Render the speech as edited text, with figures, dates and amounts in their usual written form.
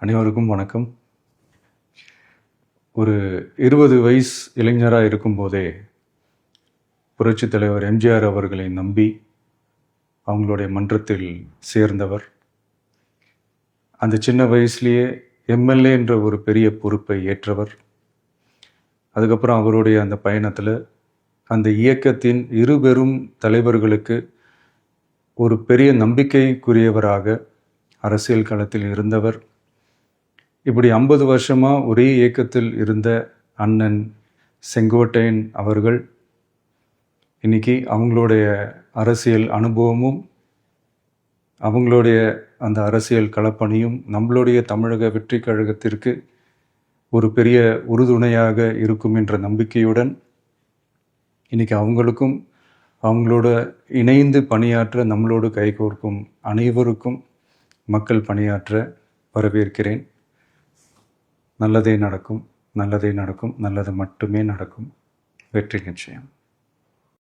அனைவருக்கும் வணக்கம். ஒரு 20 வயசு இளைஞராக இருக்கும்போதே புரட்சித் தலைவர் எம்ஜிஆர் அவர்களை நம்பி அவங்களுடைய மன்றத்தில் சேர்ந்தவர். அந்த சின்ன வயசுலேயே எம்எல்ஏ என்ற ஒரு பெரிய பொறுப்பை ஏற்றவர். அதுக்கப்புறம் அவருடைய அந்த பயணத்தில் அந்த இயக்கத்தின் இருபெரும் தலைவர்களுக்கு ஒரு பெரிய நம்பிக்கைக்குரியவராக அரசியல் களத்தில் இருந்தவர். இப்படி 50 வருஷமாக ஒரே இயக்கத்தில் இருந்த அண்ணன் செங்கோட்டையன் அவர்கள் இன்னைக்கு அவங்களுடைய அரசியல் அனுபவமும் அவங்களுடைய அந்த அரசியல் களப்பணியும் நம்மளுடைய தமிழக வெற்றி கழகத்திற்கு ஒரு பெரிய உறுதுணையாக இருக்கும் என்ற நம்பிக்கையுடன் இன்னைக்கு அவங்களுக்கும் அவங்களோட இணைந்து பணியாற்ற நம்மளோடு கைகோர்க்கும் அனைவருக்கும் மக்கள் பணியாற்ற வரவேற்கிறேன். நல்லதே நடக்கும், நல்லதே நடக்கும், நல்லது மட்டுமே நடக்கும். வெற்றி நிச்சயம்.